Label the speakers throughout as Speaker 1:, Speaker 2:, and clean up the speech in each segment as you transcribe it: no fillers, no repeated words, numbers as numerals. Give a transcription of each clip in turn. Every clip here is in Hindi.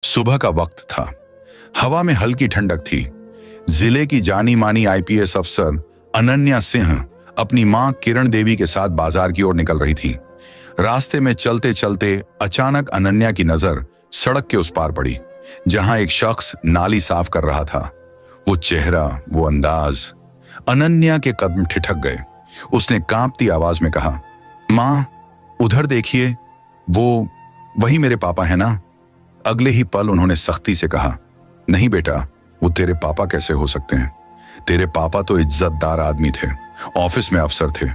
Speaker 1: सुबह का वक्त था। हवा में हल्की ठंडक थी। जिले की जानी मानी आईपीएस अफसर अनन्या सिंह अपनी मां किरण देवी के साथ बाजार की ओर निकल रही थी। रास्ते में चलते चलते अचानक अनन्या की नजर सड़क के उस पार पड़ी, जहां एक शख्स नाली साफ कर रहा था। वो चेहरा, वो अंदाज, अनन्या के कदम ठिठक गए। उसने कांपती आवाज में कहा, मां, उधर देखिए, वो वही मेरे पापा है ना? अगले ही पल उन्होंने सख्ती से कहा, नहीं बेटा, वो तेरे पापा कैसे हो सकते हैं? तेरे पापा तो इज्जतदार आदमी थे, ऑफिस में अफसर थे।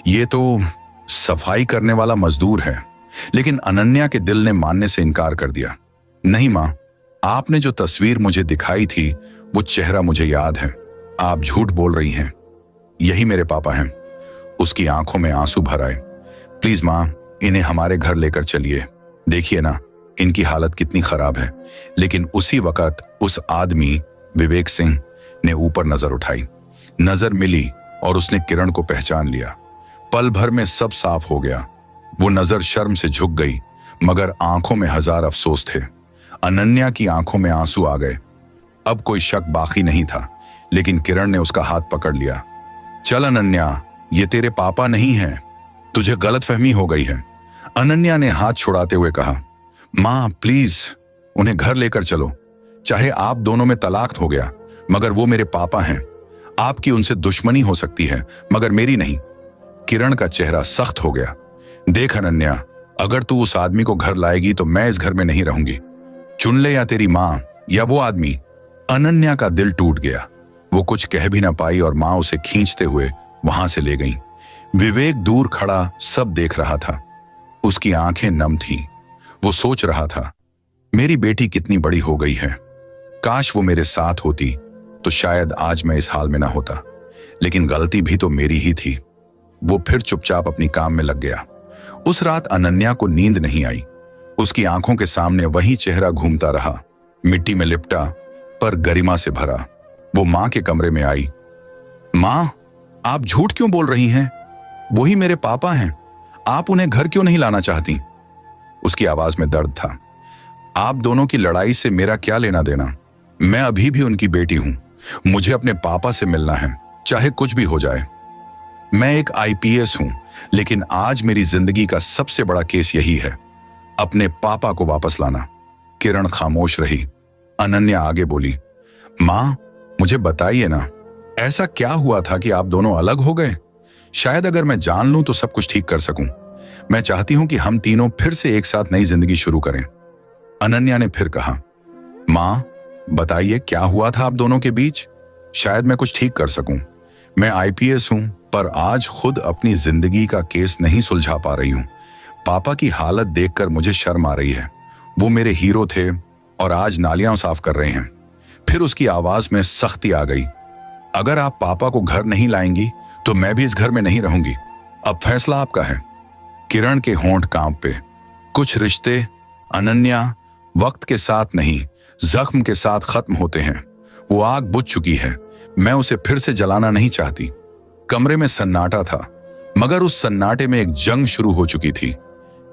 Speaker 1: ये तो सफाई करने वाला मजदूर है। लेकिन अनन्या के दिल ने मानने से इनकार कर दिया। नहीं मां, आपने जो तस्वीर मुझे दिखाई थी, वो चेहरा मुझे याद है। आप झूठ बोल रही हैं। यही मेरे पापा हैं। उसकी आंखों में आंसू भर आए। प्लीज मां, इन्हें हमारे घर लेकर चलिए। देखिए ना, इनकी हालत कितनी खराब है। लेकिन उसी वक्त उस आदमी विवेक सिंह ने ऊपर नजर उठाई। नजर मिली और उसने किरण को पहचान लिया। पल भर में सब साफ हो गया। वो नजर शर्म से झुक गई, मगर आंखों में हजार अफसोस थे। अनन्या की आंखों में आंसू आ गए। अब कोई शक बाकी नहीं था, लेकिन किरण ने उसका हाथ पकड़ लिया। चल अनन्या, ये तेरे पापा नहीं हैं, तुझे गलतफहमी हो गई है। अनन्या ने हाथ छुड़ाते हुए कहा, मां प्लीज, उन्हें घर लेकर चलो। चाहे आप दोनों में तलाक हो गया, मगर वो मेरे पापा हैं। आपकी उनसे दुश्मनी हो सकती है, मगर मेरी नहीं। किरण का चेहरा सख्त हो गया। देख अनन्या, अगर तू उस आदमी को घर लाएगी तो मैं इस घर में नहीं रहूंगी। चुन ले, या तेरी मां या वो आदमी। अनन्या का दिल टूट गया। वो कुछ कह भी ना पाई और मां उसे खींचते हुए वहां से ले गई। विवेक दूर खड़ा सब देख रहा था। उसकी आंखें नम थीं। वो सोच रहा था, मेरी बेटी कितनी बड़ी हो गई है। काश वो मेरे साथ होती तो शायद आज मैं इस हाल में ना होता। लेकिन गलती भी तो मेरी ही थी। वो फिर चुपचाप अपनी काम में लग गया। उस रात अनन्या को नींद नहीं आई। उसकी आंखों के सामने वही चेहरा घूमता रहा, मिट्टी में लिपटा पर गरिमा से भरा। वो मां के कमरे में आई। मां, आप झूठ क्यों बोल रही हैं? वही मेरे पापा हैं। आप उन्हें घर क्यों नहीं लाना चाहती? उसकी आवाज में दर्द था। आप दोनों की लड़ाई से मेरा क्या लेना देना? मैं अभी भी उनकी बेटी हूं। मुझे अपने पापा से मिलना है, चाहे कुछ भी हो जाए। मैं एक आईपीएस हूं, लेकिन आज मेरी जिंदगी का सबसे बड़ा केस यही है, अपने पापा को वापस लाना। किरण खामोश रही। अनन्या आगे बोली, मां, मुझे बताइए ना, ऐसा क्या हुआ था कि आप दोनों अलग हो गए? शायद अगर मैं जान लूं तो सब कुछ ठीक कर सकूं। मैं चाहती हूं कि हम तीनों फिर से एक साथ नई जिंदगी शुरू करें। अनन्या ने फिर कहा, मां, बताइए क्या हुआ था आप दोनों के बीच? शायद मैं कुछ ठीक कर सकूं। मैं आईपीएस हूं, पर आज खुद अपनी जिंदगी का केस नहीं सुलझा पा रही हूं। पापा की हालत देखकर मुझे शर्म आ रही है। वो मेरे हीरो थे और आज नालियां साफ कर रहे हैं। फिर उसकी आवाज में सख्ती आ गई। अगर आप पापा को घर नहीं लाएंगी तो मैं भी इस घर में नहीं रहूंगी। अब फैसला आपका है। किरण के होंठ कांप पे। कुछ रिश्ते अनन्या वक्त के साथ नहीं, जख्म के साथ खत्म होते हैं। वो आग बुझ चुकी है। मैं उसे फिर से जलाना नहीं चाहती। कमरे में सन्नाटा था, मगर उस सन्नाटे में एक जंग शुरू हो चुकी थी।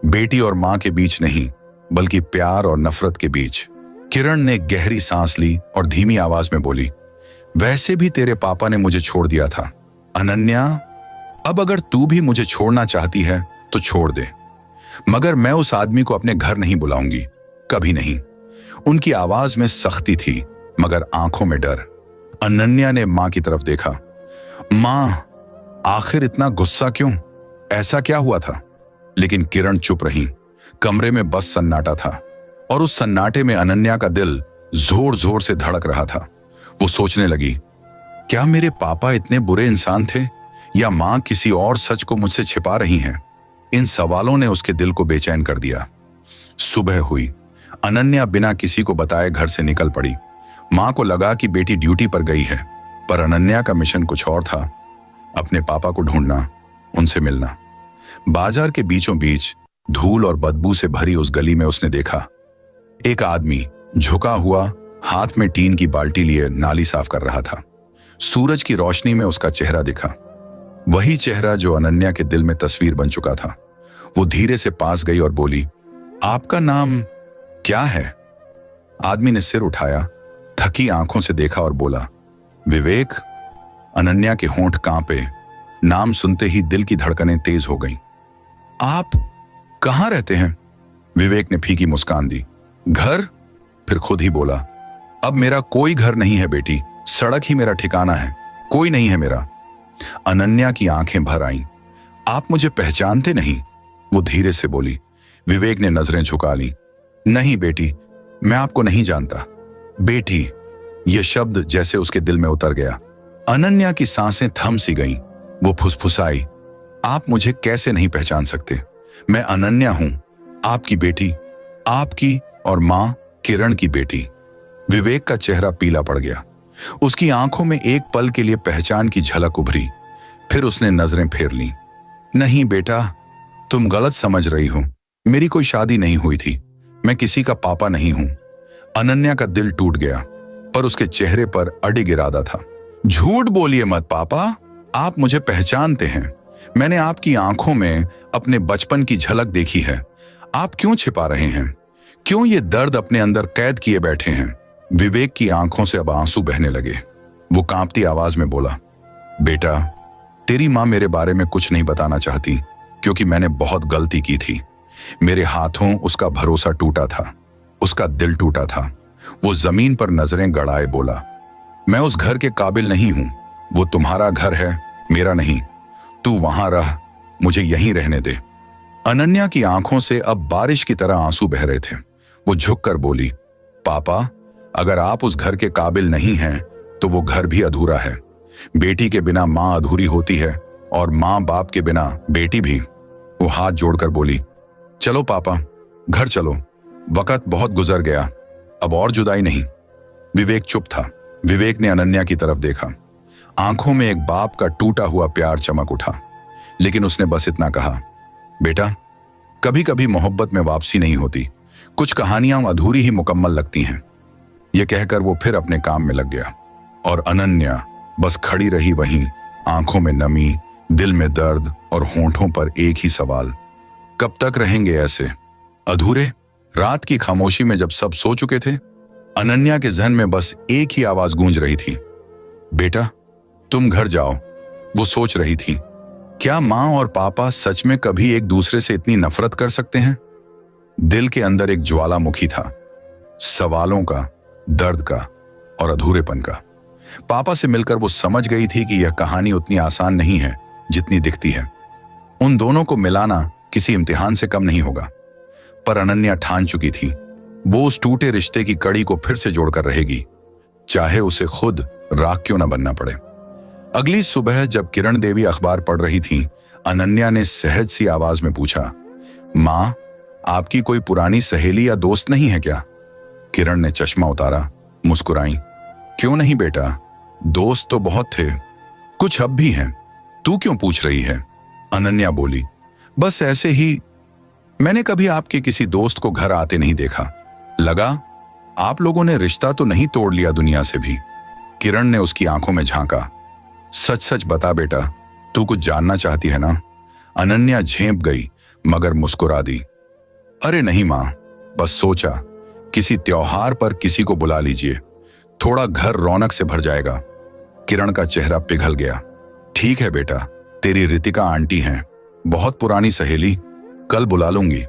Speaker 1: बेटी और मां के बीच नहीं, बल्कि प्यार और नफरत के बीच। किरण ने गहरी सांस ली और धीमी आवाज में बोली, वैसे भी तेरे पापा ने मुझे छोड़ दिया था अनन्या। अब अगर तू भी मुझे छोड़ना चाहती है तो छोड़ दे, मगर मैं उस आदमी को अपने घर नहीं बुलाऊंगी, कभी नहीं। उनकी आवाज में सख्ती थी, मगर आंखों में डर। अनन्या ने मां की तरफ देखा। मां, आखिर इतना गुस्सा क्यों? ऐसा क्या हुआ था? लेकिन किरण चुप रही। कमरे में बस सन्नाटा था, और उस सन्नाटे में अनन्या का दिल जोर जोर से धड़क रहा था। वो सोचने लगी, क्या मेरे पापा इतने बुरे इंसान थे, या मां किसी और सच को मुझसे छिपा रही हैं? इन सवालों ने उसके दिल को बेचैन कर दिया। सुबह हुई। अनन्या बिना किसी को बताए घर से निकल पड़ी। मां को लगा कि बेटी ड्यूटी पर गई है, पर अनन्या का मिशन कुछ और था, अपने पापा को ढूंढना, उनसे मिलना। बाजार के बीचों बीच धूल और बदबू से भरी उस गली में उसने देखा एक आदमी झुका हुआ, हाथ में टीन की बाल्टी लिए नाली साफ कर रहा था। सूरज की रोशनी में उसका चेहरा दिखा, वही चेहरा जो अनन्या के दिल में तस्वीर बन चुका था। वो धीरे से पास गई और बोली, आपका नाम क्या है? आदमी ने सिर उठाया, थकी आंखों से देखा और बोला, विवेक। अनन्या के होंठ कांपे। नाम सुनते ही दिल की धड़कनें तेज हो गईं। आप कहां रहते हैं? विवेक ने फीकी मुस्कान दी। घर? फिर खुद ही बोला, अब मेरा कोई घर नहीं है बेटी, सड़क ही मेरा ठिकाना है, कोई नहीं है मेरा। अनन्या की आंखें भर आईं। आप मुझे पहचानते नहीं? वो धीरे से बोली। विवेक ने नजरें झुका ली। नहीं बेटी, मैं आपको नहीं जानता। बेटी, यह शब्द जैसे उसके दिल में उतर गया। अनन्या की सांसें थम सी गईं। वो फुसफुसाई, आप मुझे कैसे नहीं पहचान सकते? मैं अनन्या हूं, आपकी बेटी, आपकी और मां किरण की बेटी। विवेक का चेहरा पीला पड़ गया। उसकी आंखों में एक पल के लिए पहचान की झलक उभरी, फिर उसने नजरें फेर लीं। नहीं बेटा, तुम गलत समझ रही हो। मेरी कोई शादी नहीं हुई थी, मैं किसी का पापा नहीं हूं। अनन्या का दिल टूट गया, पर उसके चेहरे पर अडिग इरादा था। झूठ बोलिए मत पापा, आप मुझे पहचानते हैं। मैंने आपकी आंखों में अपने बचपन की झलक देखी है। आप क्यों छिपा रहे हैं? क्यों ये दर्द अपने अंदर कैद किए बैठे हैं? विवेक की आंखों से अब आंसू बहने लगे। वो कांपती आवाज में बोला, बेटा, तेरी मां मेरे बारे में कुछ नहीं बताना चाहती, क्योंकि मैंने बहुत गलती की थी। मेरे हाथों उसका भरोसा टूटा था, उसका दिल टूटा था। वो जमीन पर नजरें गड़ाए बोला, मैं उस घर के काबिल नहीं हूं। वो तुम्हारा घर है, मेरा नहीं। तू वहां रह, मुझे यहीं रहने दे। अनन्या की आंखों से अब बारिश की तरह आंसू बह रहे थे। वो झुककर बोली, पापा, अगर आप उस घर के काबिल नहीं हैं, तो वो घर भी अधूरा है। बेटी के बिना मां अधूरी होती है, और मां बाप के बिना बेटी भी। वो हाथ जोड़कर बोली, चलो पापा, घर चलो, वक्त बहुत गुजर गया, अब और जुदाई नहीं। विवेक चुप था। विवेक ने अनन्या की तरफ देखा। आंखों में एक बाप का टूटा हुआ प्यार चमक उठा, लेकिन उसने बस इतना कहा, बेटा, कभी कभी मोहब्बत में वापसी नहीं होती, कुछ कहानियां अधूरी ही मुकम्मल लगती हैं। यह कहकर वो फिर अपने काम में लग गया, और अनन्या बस खड़ी रही वहीं, आंखों में नमी, दिल में दर्द और होंठों पर एक ही सवाल, कब तक रहेंगे ऐसे अधूरे? रात की खामोशी में जब सब सो चुके थे, अनन्या के जहन में बस एक ही आवाज गूंज रही थी, बेटा, तुम घर जाओ। वो सोच रही थी, क्या मां और पापा सच में कभी एक दूसरे से इतनी नफरत कर सकते हैं? दिल के अंदर एक ज्वालामुखी था, सवालों का, दर्द का और अधूरेपन का। पापा से मिलकर वो समझ गई थी कि यह कहानी उतनी आसान नहीं है जितनी दिखती है। उन दोनों को मिलाना किसी इम्तिहान से कम नहीं होगा। पर अनन्या ठान चुकी थी, वो उस टूटे रिश्ते की कड़ी को फिर से जोड़कर रहेगी, चाहे उसे खुद राख क्यों न बनना पड़े। अगली सुबह जब किरण देवी अखबार पढ़ रही थी, अनन्या ने सहज सी आवाज में पूछा, मां, आपकी कोई पुरानी सहेली या दोस्त नहीं है क्या? किरण ने चश्मा उतारा, मुस्कुराई, क्यों नहीं बेटा, दोस्त तो बहुत थे, कुछ अब भी हैं। तू क्यों पूछ रही है? अनन्या बोली, बस ऐसे ही, मैंने कभी आपके किसी दोस्त को घर आते नहीं देखा, लगा आप लोगों ने रिश्ता तो नहीं तोड़ लिया दुनिया से भी। किरण ने उसकी आंखों में झांका, सच सच बता बेटा, तू कुछ जानना चाहती है ना? अनन्या झेंप गई मगर मुस्कुरा दी, अरे नहीं मां, बस सोचा किसी त्योहार पर किसी को बुला लीजिए, थोड़ा घर रौनक से भर जाएगा। किरण का चेहरा पिघल गया, ठीक है बेटा, तेरी रितिका आंटी हैं, बहुत पुरानी सहेली, कल बुला लूंगी।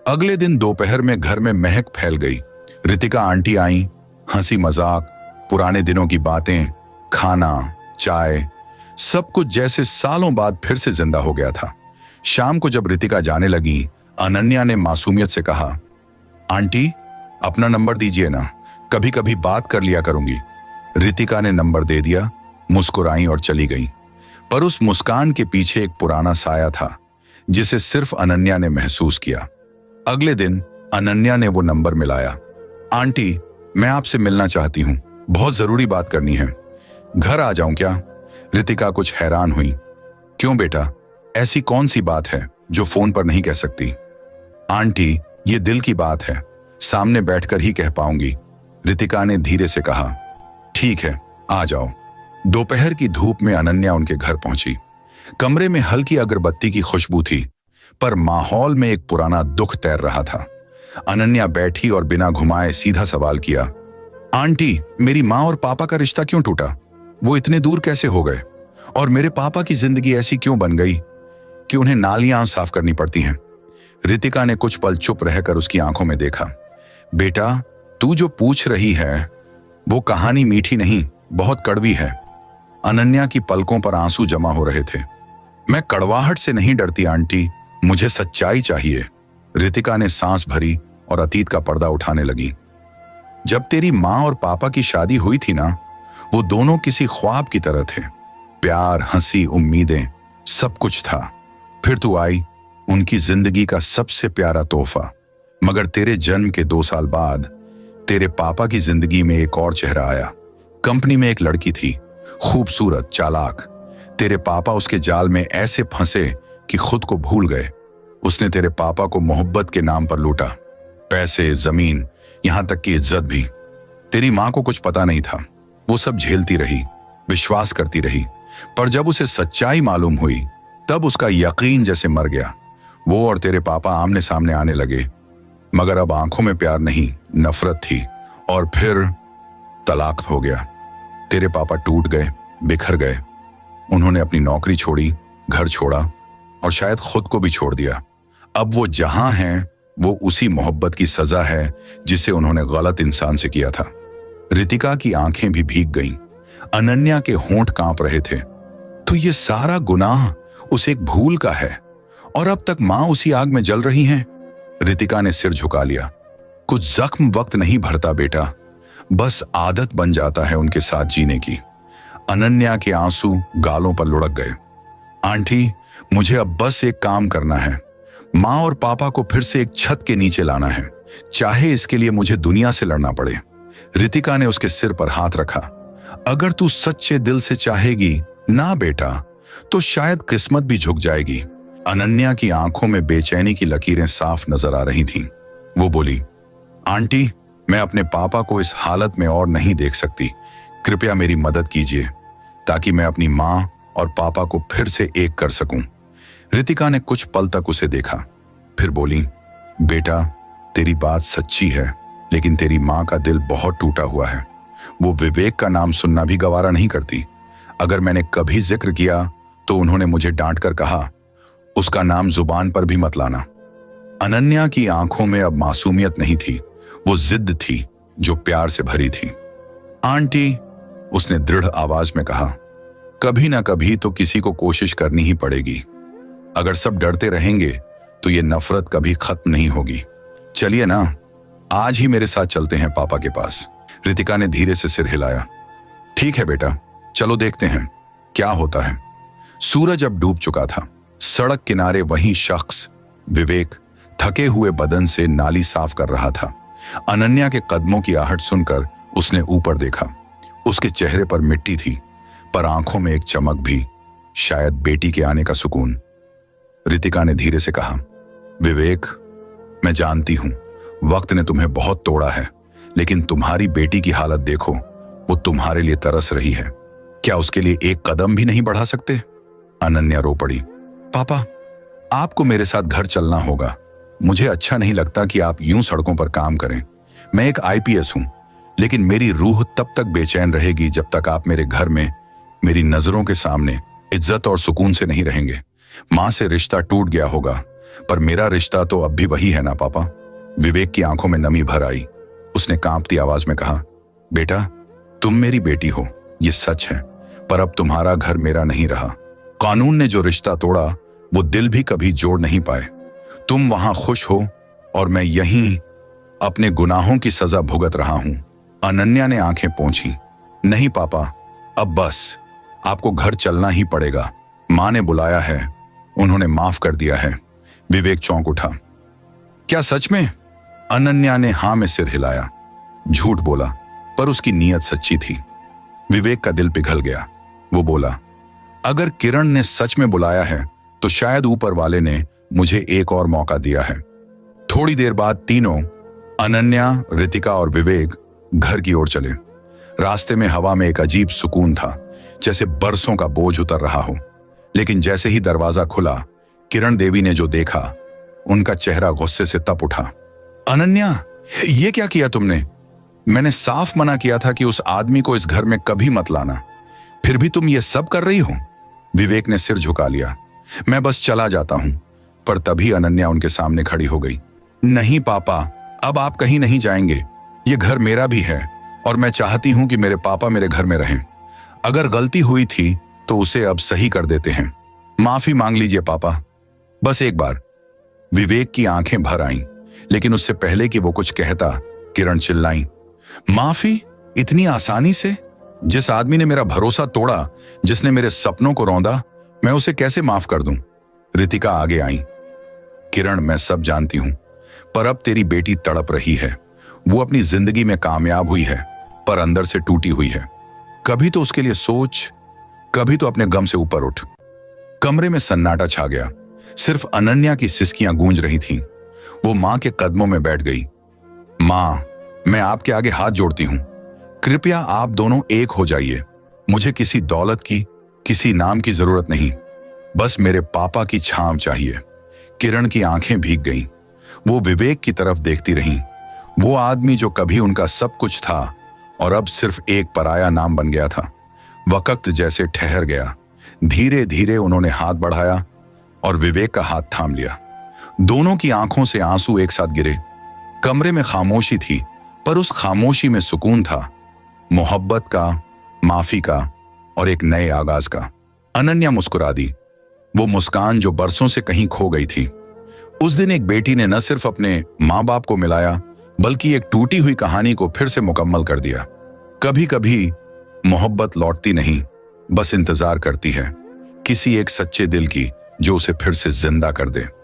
Speaker 1: अगले दिन दोपहर में घर में महक फैल गई। रितिका आंटी आई, हंसी मजाक, पुराने दिनों की बातें, खाना, चाय, सब कुछ जैसे सालों बाद फिर से जिंदा हो गया था। शाम को जब रितिका जाने लगी, अनन्या ने मासूमियत से कहा, आंटी, अपना नंबर दीजिए ना, कभी कभी बात कर लिया करूंगी। रितिका ने नंबर दे दिया, मुस्कुराई और चली गई। पर उस मुस्कान के पीछे एक पुराना साया था, जिसे सिर्फ अनन्या ने महसूस किया। अगले दिन अनन्या ने वो नंबर मिलाया। आंटी, मैं आपसे मिलना चाहती हूँ, बहुत जरूरी बात करनी है, घर आ जाऊं क्या? रितिका कुछ हैरान हुई, क्यों बेटा, ऐसी कौन सी बात है जो फोन पर नहीं कह सकती? आंटी, ये दिल की बात है, सामने बैठकर ही कह पाऊंगी। रितिका ने धीरे से कहा, ठीक है, आ जाओ। दोपहर की धूप में अनन्या उनके घर पहुंची। कमरे में हल्की अगरबत्ती की खुशबू थी, पर माहौल में एक पुराना दुख तैर रहा था। अनन्या बैठी और बिना घुमाए सीधा सवाल किया, आंटी, मेरी माँ और पापा का रिश्ता क्यों टूटा? वो इतने दूर कैसे हो गए? और मेरे पापा की जिंदगी ऐसी क्यों बन गई कि उन्हें नालियां साफ करनी पड़ती हैं? रितिका ने कुछ पल चुप रहकर उसकी आंखों में देखा। बेटा, तू जो पूछ रही है वो कहानी मीठी नहीं, बहुत कड़वी है। अनन्या की पलकों पर आंसू जमा हो रहे थे। मैं कड़वाहट से नहीं डरती आंटी, मुझे सच्चाई चाहिए। रितिका ने सांस भरी और अतीत का पर्दा उठाने लगी। जब तेरी माँ और पापा की शादी हुई थी ना, वो दोनों किसी ख्वाब की तरह थे। प्यार, हंसी, उम्मीदें, सब कुछ था। फिर तू आई, उनकी जिंदगी का सबसे प्यारा तोहफा। मगर तेरे जन्म के 2 साल बाद तेरे पापा की जिंदगी में एक और चेहरा आया। कंपनी में एक लड़की थी, खूबसूरत, चालाक। तेरे पापा उसके जाल में ऐसे फंसे कि खुद को भूल गए। उसने तेरे पापा को मोहब्बत के नाम पर लूटा, पैसे, जमीन, यहां तक कि इज्जत भी। तेरी मां को कुछ पता नहीं था, वो सब झेलती रही, विश्वास करती रही। पर जब उसे सच्चाई मालूम हुई तब उसका यकीन जैसे मर गया। वो और तेरे पापा आमने सामने आने लगे, मगर अब आंखों में प्यार नहीं, नफरत थी। और फिर तलाक हो गया। तेरे पापा टूट गए, बिखर गए। उन्होंने अपनी नौकरी छोड़ी, घर छोड़ा और शायद खुद को भी छोड़ दिया। अब वो जहां हैं वो उसी मोहब्बत की सजा है जिसे उन्होंने गलत इंसान से किया था। रितिका की आंखें भी भीग गईं। अनन्या के होंठ कांप रहे थे। तो ये सारा गुनाह उस एक भूल का है और अब तक मां उसी आग में जल रही हैं। रितिका ने सिर झुका लिया। कुछ जख्म वक्त नहीं भरता बेटा, बस आदत बन जाता है उनके साथ जीने की। अनन्या के आंसू गालों पर लुढ़क गए। आंटी, मुझे अब बस एक काम करना है, माँ और पापा को फिर से एक छत के नीचे लाना है, चाहे इसके लिए मुझे दुनिया से लड़ना पड़े। रितिका ने उसके सिर पर हाथ रखा। अगर तू सच्चे दिल से चाहेगी ना बेटा, तो शायद किस्मत भी झुक जाएगी। अनन्या की आंखों में बेचैनी की लकीरें साफ नजर आ रही थीं। वो बोली, आंटी, मैं अपने पापा को इस हालत में और नहीं देख सकती। कृपया मेरी मदद कीजिए ताकि मैं अपनी माँ और पापा को फिर से एक कर सकूं। रितिका ने कुछ पल तक उसे देखा, फिर बोली, बेटा, तेरी बात सच्ची है, लेकिन तेरी माँ का दिल बहुत टूटा हुआ है। वो विवेक का नाम सुनना भी गवारा नहीं करती। अगर मैंने कभी जिक्र किया तो उन्होंने मुझे डांट कर कहा, उसका नाम जुबान पर भी मत लाना। अनन्या की आंखों में अब मासूमियत नहीं थी, वो जिद थी जो प्यार से भरी थी। आंटी, उसने दृढ़ आवाज में कहा, कभी ना कभी तो किसी को कोशिश करनी ही पड़ेगी। अगर सब डरते रहेंगे तो ये नफरत कभी खत्म नहीं होगी। चलिए ना, आज ही मेरे साथ चलते हैं पापा के पास। रितिका ने धीरे से सिर हिलाया। ठीक है बेटा, चलो देखते हैं क्या होता है। सूरज अब डूब चुका था। सड़क किनारे वही शख्स, विवेक, थके हुए बदन से नाली साफ कर रहा था। अनन्या के कदमों की आहट सुनकर उसने ऊपर देखा। उसके चेहरे पर मिट्टी थी, पर आंखों में एक चमक भी, शायद बेटी के आने का सुकून। रितिका ने धीरे से कहा, विवेक, मैं जानती हूं वक्त ने तुम्हें बहुत तोड़ा है, लेकिन तुम्हारी बेटी की हालत देखो, वो तुम्हारे लिए तरस रही है। क्या उसके लिए एक कदम भी नहीं बढ़ा सकते? अनन्या रो पड़ी। पापा, आपको मेरे साथ घर चलना होगा। मुझे अच्छा नहीं लगता कि आप यूं सड़कों पर काम करें। मैं एक आईपीएस हूं, लेकिन मेरी रूह तब तक बेचैन रहेगी जब तक आप मेरे घर में मेरी नजरों के सामने इज्जत और सुकून से नहीं रहेंगे। मां से रिश्ता टूट गया होगा, पर मेरा रिश्ता तो अब भी वही है ना पापा। विवेक की आंखों में नमी भर आई। उसने कांपती आवाज में कहा, बेटा, तुम मेरी बेटी हो, ये सच है, पर अब तुम्हारा घर मेरा नहीं रहा। कानून ने जो रिश्ता तोड़ा वो दिल भी कभी जोड़ नहीं पाए। तुम वहां खुश हो और मैं यहीं अपने गुनाहों की सजा भुगत रहा हूं। अनन्या ने आंखें पोंछी। नहीं पापा, अब बस, आपको घर चलना ही पड़ेगा। मां ने बुलाया है, उन्होंने माफ कर दिया है। विवेक चौंक उठा। क्या सच में? अनन्या ने हां में सिर हिलाया। झूठ बोला, पर उसकी नीयत सच्ची थी। विवेक का दिल पिघल गया। वो बोला, अगर किरण ने सच में बुलाया है तो शायद ऊपर वाले ने मुझे एक और मौका दिया है। थोड़ी देर बाद तीनों, अनन्या, रितिका और विवेक, घर की ओर चले। रास्ते में हवा में एक अजीब सुकून था, जैसे बरसों का बोझ उतर रहा हो। लेकिन जैसे ही दरवाजा खुला, किरण देवी ने जो देखा, उनका चेहरा गुस्से से तप उठा। अनन्या, ये क्या किया तुमने? मैंने साफ मना किया था कि उस आदमी को इस घर में कभी मत लाना, फिर भी तुम ये सब कर रही हो। विवेक ने सिर झुका लिया। मैं बस चला जाता हूं। पर तभी अनन्या उनके सामने खड़ी हो गई। नहीं पापा, अब आप कहीं नहीं जाएंगे। ये घर मेरा भी है और मैं चाहती हूं कि मेरे पापा मेरे घर में रहें। अगर गलती हुई थी तो उसे अब सही कर देते हैं। माफी मांग लीजिए पापा, बस एक बार। विवेक की आंखें भर आईं, लेकिन उससे पहले कि वो कुछ कहता, किरण चिल्लाई, माफी? इतनी आसानी से? जिस आदमी ने मेरा भरोसा तोड़ा, जिसने मेरे सपनों को रौंदा, मैं उसे कैसे माफ कर दूं? रितिका आगे आई। किरण, मैं सब जानती हूं, पर अब तेरी बेटी तड़प रही है। वो अपनी जिंदगी में कामयाब हुई है, पर अंदर से टूटी हुई है। कभी तो उसके लिए सोच, कभी तो अपने गम से ऊपर उठ। कमरे में सन्नाटा छा गया। सिर्फ अनन्या की सिसकियां गूंज रही थीं। वो मां के कदमों में बैठ गई। मां, मैं आपके आगे हाथ जोड़ती हूं। कृपया आप दोनों एक हो जाइए। मुझे किसी दौलत की, किसी नाम की जरूरत नहीं। बस मेरे पापा की छांव चाहिए। किरण की आंखें भीग गईं। वो विवेक की तरफ देखती रहीं। वो आदमी जो कभी उनका सब कुछ था और अब सिर्फ एक पराया नाम बन गया था। वक्त जैसे ठहर गया। धीरे धीरे उन्होंने हाथ बढ़ाया और विवेक का हाथ थाम लिया। दोनों की आंखों से आंसू एक साथ गिरे। कमरे में खामोशी थी, पर उस खामोशी में सुकून था, मोहब्बत का, माफी का और एक नए आगाज का। अनन्या मुस्कुरा दी, वो मुस्कान जो बरसों से कहीं खो गई थी। उस दिन एक बेटी ने न सिर्फ अपने माँ बाप को मिलाया, बल्कि एक टूटी हुई कहानी को फिर से मुकम्मल कर दिया। कभी कभी मोहब्बत लौटती नहीं, बस इंतजार करती है किसी एक सच्चे दिल की जो उसे फिर से जिंदा कर दे।